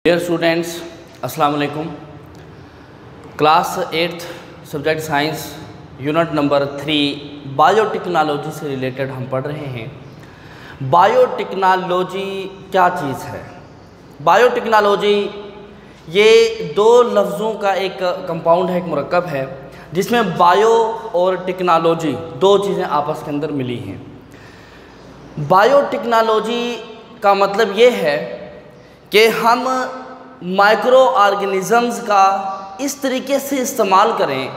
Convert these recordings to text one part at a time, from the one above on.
Dear students, अस्सलाम वालेकुम। Class 8th subject science unit number 3 biotechnology से रिलेटेड हम पढ़ रहे हैं। बायोटेक्नोलॉजी क्या चीज़ है? बायोटेक्नोलॉजी ये दो लफ्ज़ों का एक कंपाउंड है, एक मुरक्कब है, जिसमें बायो और टेक्नोलॉजी दो चीज़ें आपस के अंदर मिली हैं। बायोटेक्नोलॉजी का मतलब ये है कि हम माइक्रो ऑर्गेनिज़म्स का इस तरीके से इस्तेमाल करें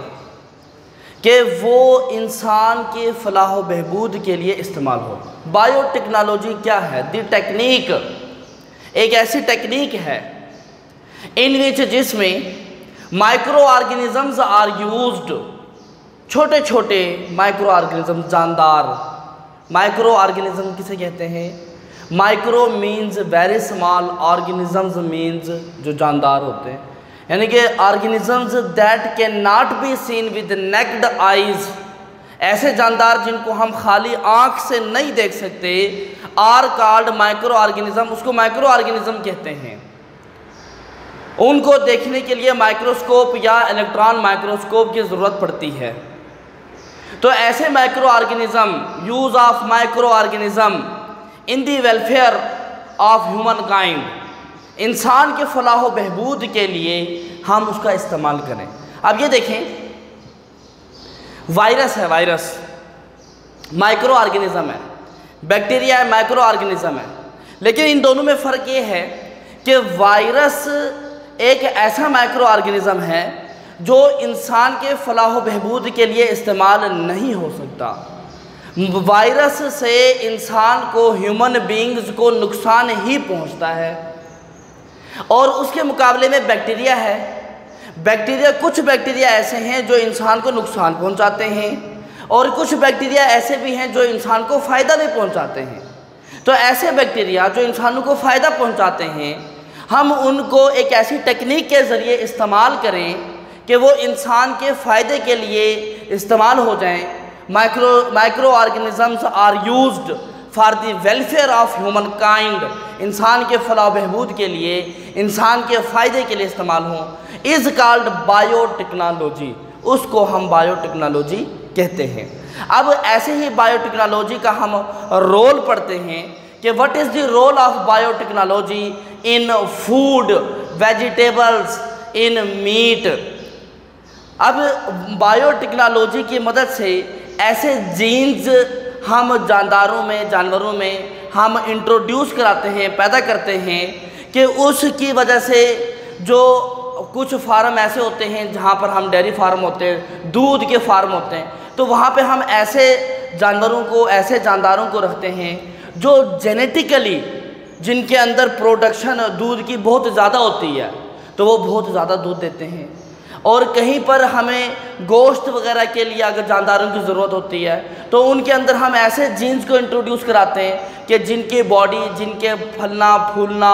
कि वो इंसान के फलाह व बहबूद के लिए इस्तेमाल हो। बायोटेक्नोलॉजी क्या है? दी टेक्निक, एक ऐसी टेक्निक है इन विच जिसमें माइक्रो ऑर्गेनिज़म्स आर यूज्ड, छोटे छोटे माइक्रो ऑर्गेनिज़म, जानदार। माइक्रो ऑर्गेनिज़म किसे कहते हैं? Micro means very small, organisms means जो जानदार होते हैं, यानी कि organisms that can not be seen with necked eyes. ऐसे जानदार जिनको हम खाली आँख से नहीं देख सकते, आर कॉल्ड माइक्रो ऑर्गेनिज्म, उसको माइक्रो ऑर्गेनिज्म कहते हैं। उनको देखने के लिए माइक्रोस्कोप या इलेक्ट्रॉन माइक्रोस्कोप की ज़रूरत पड़ती है। तो ऐसे micro organism, use of micro organism in the welfare of humankind, इंसान के फलाह व बहबूद के लिए हम उसका इस्तेमाल करें। अब ये देखें, वायरस है, वायरस माइक्रो ऑर्गेनिज्म है, बैक्टीरिया है, माइक्रो ऑर्गेनिज्म है। लेकिन इन दोनों में फ़र्क ये है कि वायरस एक ऐसा माइक्रो ऑर्गेनिज्म है जो इंसान के फलाह व बहबूद के लिए इस्तेमाल नहीं हो सकता। वायरस से इंसान को, ह्यूमन बीइंग्स को नुकसान ही पहुंचता है। और उसके मुकाबले में बैक्टीरिया है। बैक्टीरिया, कुछ बैक्टीरिया ऐसे हैं जो इंसान को नुकसान पहुंचाते हैं और कुछ बैक्टीरिया ऐसे भी हैं जो इंसान को फ़ायदा भी पहुंचाते हैं। तो ऐसे बैक्टीरिया जो इंसानों को फ़ायदा पहुंचाते हैं, हम उनको एक ऐसी टेक्निक के ज़रिए इस्तेमाल करें कि वो इंसान के फ़ायदे के लिए इस्तेमाल हो जाएँ। Microorganisms are used for the welfare of humankind, इंसान के फलाह बहबूद के लिए, इंसान के फ़ायदे के लिए इस्तेमाल हों, इज़ कॉल्ड बायोटेक्नोलॉजी। उसको हम बायोटेक्नोलॉजी कहते हैं। अब ऐसे ही बायोटेक्नोलॉजी का हम रोल पढ़ते हैं कि what is the role of biotechnology in food, vegetables, in meat. अब बायोटेक्नोलॉजी की मदद से ऐसे जीन्स हम जानदारों में, जानवरों में हम इंट्रोड्यूस कराते हैं, पैदा करते हैं कि उसकी वजह से जो कुछ फार्म ऐसे होते हैं जहाँ पर हम डेयरी फार्म होते हैं, दूध के फार्म होते हैं, तो वहाँ पे हम ऐसे जानवरों को, ऐसे जानदारों को रखते हैं जो जेनेटिकली, जिनके अंदर प्रोडक्शन दूध की बहुत ज़्यादा होती है, तो वो बहुत ज़्यादा दूध देते हैं। और कहीं पर हमें गोश्त वगैरह के लिए अगर जानदारों की ज़रूरत होती है तो उनके अंदर हम ऐसे जीन्स को इंट्रोड्यूस कराते हैं कि जिनकी बॉडी, जिनके फलना फूलना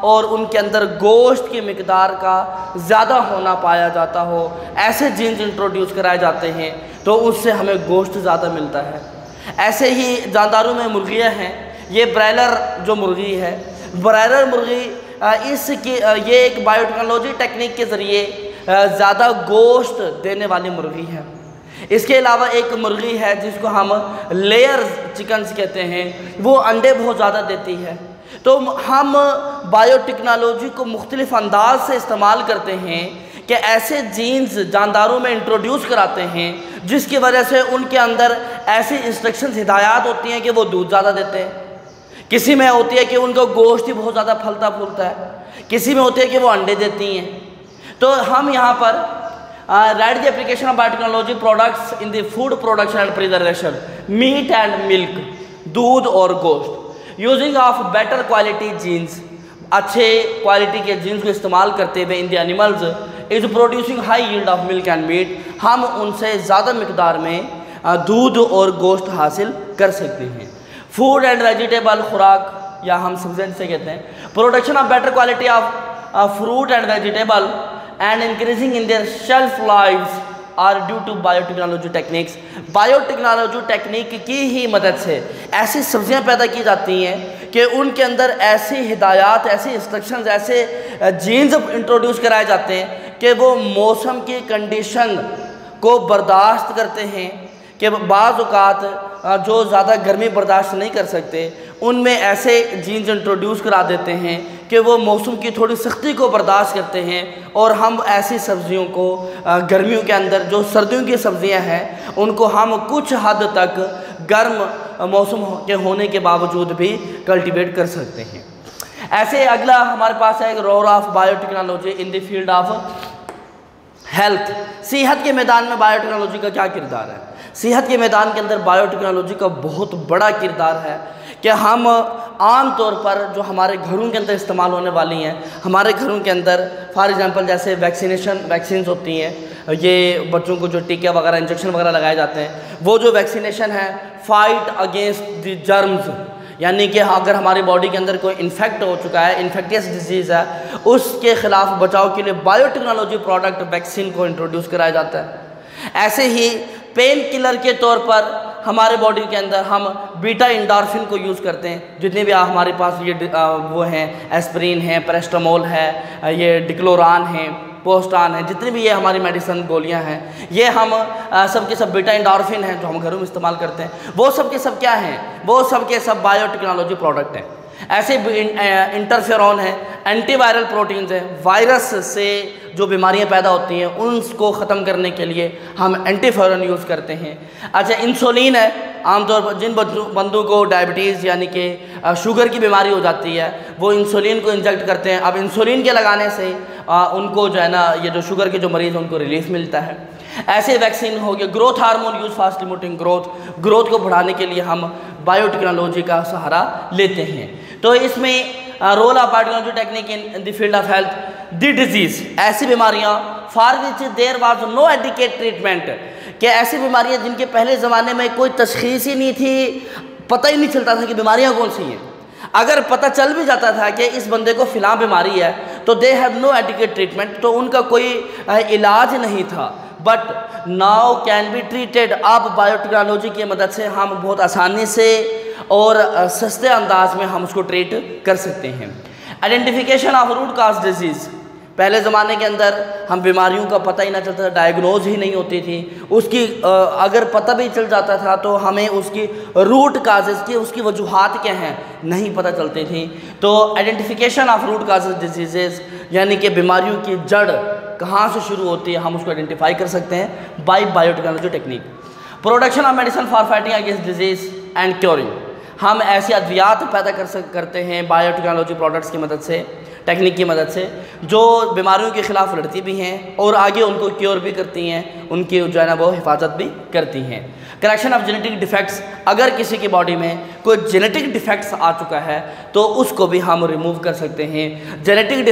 और उनके अंदर गोश्त की मिकदार का ज़्यादा होना पाया जाता हो, ऐसे जीन्स इंट्रोड्यूस कराए जाते हैं, तो उससे हमें गोश्त ज़्यादा मिलता है। ऐसे ही जानदारों में मुर्गियाँ हैं। ये ब्रायलर जो मुर्गी है, ब्रायलर मुर्गी इसकी ये एक बायोटेक्नोलॉजी टेक्निक के ज़रिए ज़्यादा गोश्त देने वाली मुर्गी है। इसके अलावा एक मुर्गी है जिसको हम लेयर चिकन्स कहते हैं, वो अंडे बहुत ज़्यादा देती है। तो हम बायोटेक्नोलॉजी को मुख्तलिफ़ अंदाज से इस्तेमाल करते हैं कि ऐसे जीन्स जानदारों में इंट्रोड्यूस कराते हैं जिसकी वजह से उनके अंदर ऐसी इंस्ट्रक्शंस, हिदायत होती हैं कि वो दूध ज़्यादा देते हैं। किसी में होती है कि उनको गोश्त ही बहुत ज़्यादा फलता फूलता है, किसी में होती है कि वो अंडे देती हैं। तो हम यहाँ पर write the application of biotechnology products in the food production and preservation, meat and milk, दूध और गोश्त, using of better quality genes, अच्छे क्वालिटी के जीन्स को इस्तेमाल करते हुए in the animals is producing high yield of milk and meat, हम उनसे ज़्यादा मकदार में दूध और गोश्त हासिल कर सकते हैं। फूड एंड वेजिटेबल, खुराक या हम सब्जी से कहते हैं, production of better quality of fruit and vegetable and increasing in their shelf lives are due to biotechnology techniques। Biotechnology technique की ही मदद से ऐसी सब्जियां पैदा की जाती हैं कि उनके अंदर ऐसी हिदायत, ऐसी इंस्ट्रक्शंस, ऐसे जीन्स इंट्रोड्यूस कराए जाते हैं कि वो मौसम की कंडीशन को बर्दाश्त करते हैं, कि बाज़ औक़ात जो ज़्यादा गर्मी बर्दाश्त नहीं कर सकते उनमें ऐसे जीन्स इंट्रोड्यूस करा देते हैं कि वो मौसम की थोड़ी सख्ती को बर्दाश्त करते हैं, और हम ऐसी सब्ज़ियों को गर्मियों के अंदर जो सर्दियों की सब्ज़ियां हैं उनको हम कुछ हद तक गर्म मौसम के होने के बावजूद भी कल्टीवेट कर सकते हैं। ऐसे अगला हमारे पास है role of biotechnology in the field of health. सेहत के मैदान में बायोटेक्नोलॉजी का क्या किरदार है? सेहत के मैदान के अंदर बायोटेक्नोलॉजी का बहुत बड़ा किरदार है कि हम आम तौर पर जो हमारे घरों के अंदर इस्तेमाल होने वाली हैं, हमारे घरों के अंदर फॉर एग्जांपल जैसे वैक्सीन्स होती हैं, ये बच्चों को जो टीके वगैरह इंजेक्शन वगैरह लगाए जाते हैं, वो जो वैक्सीनेशन है फाइट अगेंस्ट द जर्म्स, यानी कि अगर हमारी बॉडी के अंदर कोई इन्फेक्ट हो चुका है, इन्फेक्टियस डिजीज़ है, उसके ख़िलाफ़ बचाव के लिए बायोटेक्नोलॉजी प्रोडक्ट वैक्सीन को इंट्रोड्यूस कराया जाता है। ऐसे ही पेन किलर के तौर पर हमारे बॉडी के अंदर हम बीटा इंडोर्फिन को यूज़ करते हैं। जितने भी हमारे पास ये वो हैं, एस्प्रिन है, पैरास्टामोल है, ये डिक्लोरान है, पोस्टान है, जितनी भी ये हमारी मेडिसिन गोलियां हैं, ये हम सब के सब बीटा इंडोर्फिन हैं जो हम घरों में इस्तेमाल करते हैं। वो सब के सब क्या हैं? वो सब के सब बायोटेक्नोलॉजी प्रोडक्ट हैं। ऐसे इंटरफेरॉन है, एंटीवायरल प्रोटीन्स हैं, वायरस से जो बीमारियां पैदा होती हैं उनको ख़त्म करने के लिए हम एंटीफेरॉन यूज़ करते हैं। अच्छा, इंसुलिन है, आमतौर पर जिन बंदों को डायबिटीज़ यानी कि शुगर की बीमारी हो जाती है वो इंसुलिन को इंजेक्ट करते हैं। अब इंसुलिन के लगाने से उनको जो है ना, ये जो शुगर के जो मरीज़ हैं उनको रिलीफ मिलता है। ऐसे वैक्सीन हो गए, growth hormone use fast limiting growth को बढ़ाने के लिए हम बायोटेक्नोलॉजी का सहारा लेते हैं। तो इसमें role of biotechnology technique in the field of health, the disease, ऐसी बीमारियां for which there was no adequate treatment, कि ऐसी बीमारियां जिनके पहले ज़माने में कोई तशख़ीस ही नहीं थी, पता ही नहीं चलता था कि बीमारियां कौन सी हैं। अगर पता चल भी जाता था कि इस बंदे को फ़िलाँ बीमारी है तो they have no adequate treatment, तो उनका कोई इलाज नहीं था। But now can be treated. अब बायोटेक्नोलॉजी की मदद से हम बहुत आसानी से और सस्ते अंदाज में हम उसको ट्रीट कर सकते हैं। Identification of root cause disease, पहले ज़माने के अंदर हम बीमारियों का पता ही ना चलता था, डायग्नोज ही नहीं होती थी। उसकी अगर पता भी चल जाता था तो हमें उसकी रूट काजेज़ की, उसकी वजूहात क्या हैं, नहीं पता चलती थी। तो identification of root causes disease यानी कि बीमारियों की जड़ कहाँ से शुरू होती है, हम उसको आइडेंटिफाई कर सकते हैं by biotechnology technique. Production of medicine for fighting against disease and curing, हम ऐसी अद्वियात पैदा करते हैं बायोटेक्नोलॉजी प्रोडक्ट्स की मदद से, टेक्निक की मदद से, जो बीमारियों के ख़िलाफ़ लड़ती भी हैं और आगे उनको क्योर भी करती हैं, उनकी जो है ना वो हिफाजत भी करती हैं। करेक्शन ऑफ जेनेटिक डिफेक्ट्स, अगर किसी की बॉडी में कोई जेनेटिक डिफेक्ट्स आ चुका है तो उसको भी हम रिमूव कर सकते हैं। जेनेटिक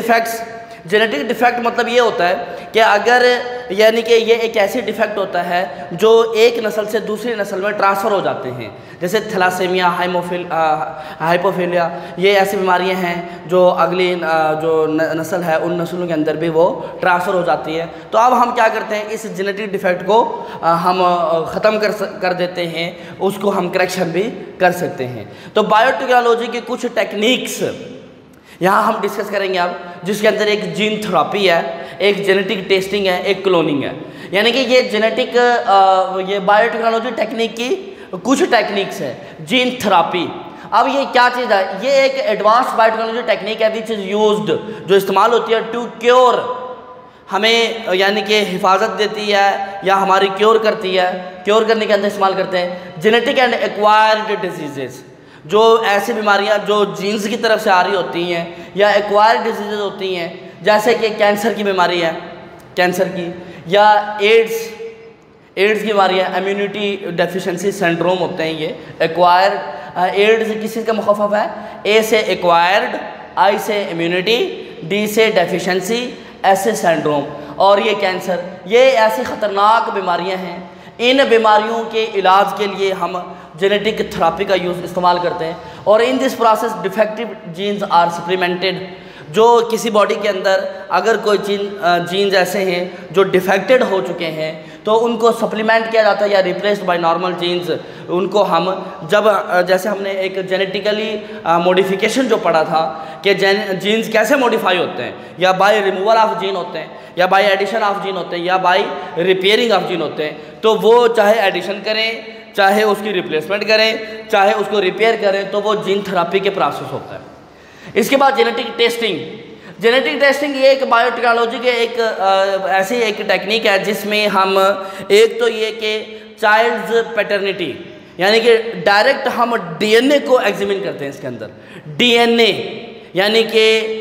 डिफेक्ट मतलब ये होता है कि अगर यानी कि ये एक ऐसी डिफेक्ट होता है जो एक नस्ल से दूसरी नस्ल में ट्रांसफ़र हो जाते हैं, जैसे थैलासेमिया, हाइपोफिलिया, ये ऐसी बीमारियां हैं जो अगली जो नस्ल है उन नस्लों के अंदर भी वो ट्रांसफ़र हो जाती है। तो अब हम क्या करते हैं, इस जेनेटिक डिफेक्ट को हम ख़त्म कर देते हैं, उसको हम करेक्शन भी कर सकते हैं। तो बायोटेक्नोलॉजी की कुछ टेक्निक्स यहाँ हम डिस्कस करेंगे अब, जिसके अंदर एक जीन थेरेपी है, एक जेनेटिक टेस्टिंग है, एक क्लोनिंग है। यानी कि ये जेनेटिक ये बायोटेक्नोलॉजी टेक्निक की कुछ टेक्निक्स है। जीन थेरेपी, अब ये क्या चीज़ है, ये एक एडवांस बायोटेक्नोलॉजी टेक्निक है विच इज़ यूज्ड, जो इस्तेमाल होती है टू क्योर, हमें यानी कि हिफाजत देती है या हमारी क्योर करती है, क्योर करने के अंदर इस्तेमाल करते हैं। जेनेटिक एंड एक्वायर्ड डिजीज़, जो ऐसी बीमारियां जो जीन्स की तरफ से आ रही होती हैं या एक्वायर्ड डिजीज़ होती हैं, जैसे कि कैंसर की बीमारी है, कैंसर की, या एड्स की बीमारी है, इम्यूनिटी डेफिशिएंसी सिंड्रोम होते हैं ये एक्वायर्ड। एड्स किस चीज़ का मुखफ़फ़ है, ए से एक्वायर्ड, आई से इम्यूनिटी, डी से डेफिशिएंसी, एस से सिंड्रोम, और ये कैंसर, ये ऐसी ख़तरनाक बीमारियां हैं। इन बीमारियों के इलाज के लिए हम जेनेटिक थेरेपी का इस्तेमाल करते हैं, और in this process defective genes are supplemented. जो किसी बॉडी के अंदर अगर कोई जीन्स ऐसे हैं जो डिफेक्टेड हो चुके हैं तो उनको सप्लीमेंट किया जाता है या रिप्लेस्ड बाय नॉर्मल जीन्स। उनको हम जब जैसे हमने एक जेनेटिकली मॉडिफिकेशन जो पढ़ा था कि जीन्स कैसे मॉडिफाई होते हैं, या बाय रिमूवल ऑफ जीन होते हैं, या बाय एडिशन ऑफ जीन होते हैं, या बाय रिपेयरिंग ऑफ जीन होते हैं। तो वो चाहे एडिशन करें, चाहे उसकी रिप्लेसमेंट करें, चाहे उसको रिपेयर करें, तो वो जीन थेरेपी के प्रोसेस होता है। इसके बाद जेनेटिक टेस्टिंग। जेनेटिक टेस्टिंग ये एक बायोटेक्नोलॉजी के एक ऐसी एक टेक्निक है जिसमें हम एक तो ये कि चाइल्ड्स पैटर्निटी यानी कि डायरेक्ट हम डीएनए को एग्जामिन करते हैं। इसके अंदर डीएनए यानी कि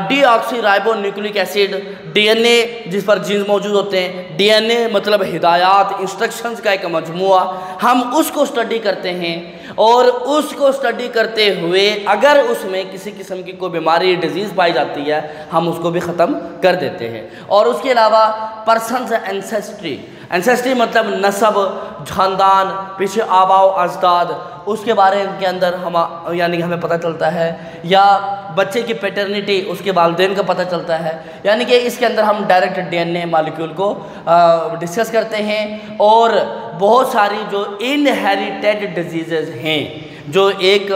डीऑक्सीराइबोन्यूक्लिक एसिड, डीएनए जिस पर जीन्स मौजूद होते हैं, डीएनए मतलब हिदायत इंस्ट्रक्शंस का एक मजमुआ, हम उसको स्टडी करते हैं और उसको स्टडी करते हुए अगर उसमें किसी किस्म की कोई बीमारी डिजीज़ पाई जाती है हम उसको भी ख़त्म कर देते हैं। और उसके अलावा पर्सनस एंसेस्ट्री, एंसेस्ट्री मतलब नस्ब, ख़ानदान, पीछे आबाओ अजदाद, उसके बारे के अंदर हम यानी कि हमें पता चलता है, या बच्चे की पैटर्निटी उसके वालिदैन का पता चलता है। यानी कि इसके अंदर हम डायरेक्ट डीएनए मॉलिक्यूल को डिस्कस करते हैं। और बहुत सारी जो इनहेरिटेड डिजीज़ हैं जो एक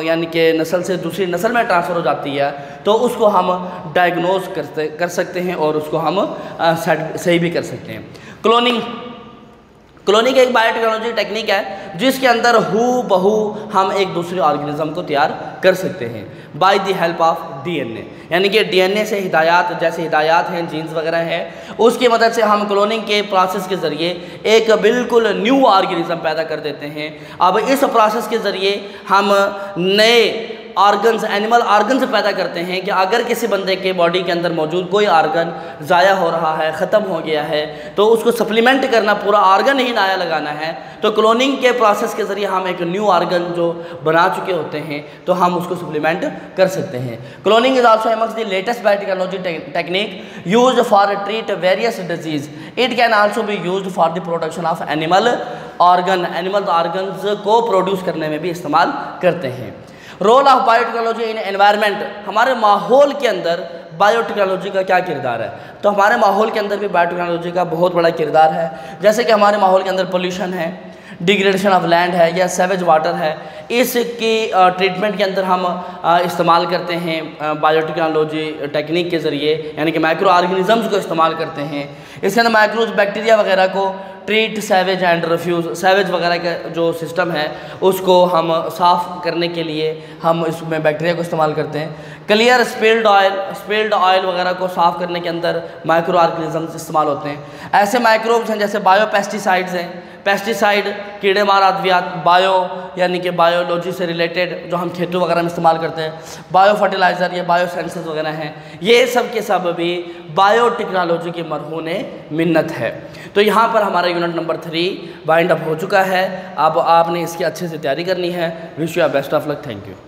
यानी कि नस्ल से दूसरी नस्ल में ट्रांसफ़र हो जाती है, तो उसको हम डायग्नोज कर सकते हैं और उसको हम सही भी कर सकते हैं। क्लोनिंग एक बायोटेक्नोलॉजी टेक्निक है जिसके अंदर हू बहू हम एक दूसरे ऑर्गेनिज्म को तैयार कर सकते हैं by the help of DNA. यानी कि डीएनए से हिदायत, जैसे हिदायत हैं जीन्स वगैरह है, उसकी मदद से हम क्लोनिंग के प्रोसेस के ज़रिए एक बिल्कुल न्यू ऑर्गेनिज्म पैदा कर देते हैं। अब इस प्रोसेस के ज़रिए हम नए ऑर्गन्स, एनिमल ऑर्गन्स पैदा करते हैं कि अगर किसी बंदे के बॉडी के अंदर मौजूद कोई ऑर्गन ज़ाया हो रहा है, ख़त्म हो गया है, तो उसको सप्लीमेंट करना, पूरा ऑर्गन ही नया लगाना है, तो क्लोनिंग के प्रोसेस के ज़रिए हम एक न्यू ऑर्गन जो बना चुके होते हैं तो हम उसको सप्लीमेंट कर सकते हैं। Cloning is also amongst the latest biotechnology technique used for treat various disease. It can also be used for the production of animal organs को प्रोड्यूस करने में भी इस्तेमाल करते हैं। Role of biotechnology in environment, हमारे माहौल के अंदर बायोटेक्नोलॉजी का क्या किरदार है? तो हमारे माहौल के अंदर भी बायोटेक्नोलॉजी का बहुत बड़ा किरदार है। जैसे कि हमारे माहौल के अंदर पोल्यूशन है, डिग्रेडेशन ऑफ लैंड है या सेवेज वाटर है, इसकी ट्रीटमेंट के अंदर हम इस्तेमाल करते हैं बायोटेक्नोलॉजी टेक्निक के ज़रिए, यानी कि माइक्रो ऑर्गेनिजम्स को इस्तेमाल करते हैं। इसके अंदर माइक्रोज बैक्टीरिया वगैरह को treat sewage and refuse, sewage वगैरह का जो सिस्टम है उसको हम साफ़ करने के लिए हम इसमें बैक्टीरिया को इस्तेमाल करते हैं। क्लियर स्पिल्ड ऑयल वगैरह को साफ़ करने के अंदर माइक्रो ऑर्गेनिजम्स इस्तेमाल होते हैं। ऐसे माइक्रोब्स हैं जैसे बायो पेस्टिसाइड्स हैं, पेस्टिसाइड कीड़े मार अद्वियात, बायो यानी कि बायोलॉजी से रिलेटेड जो हम खेतों वगैरह में इस्तेमाल करते हैं, बायो फर्टिलाइज़र या बायो सेंसर्स वगैरह हैं, ये सब के सब भी बायोटेक्नोलॉजी की मरहून मिन्नत है। तो यहाँ पर हमारा यूनिट नंबर 3 वाइंड अप हो चुका है। अब आपने इसकी अच्छे से तैयारी करनी है। Wish you best of luck. Thank you.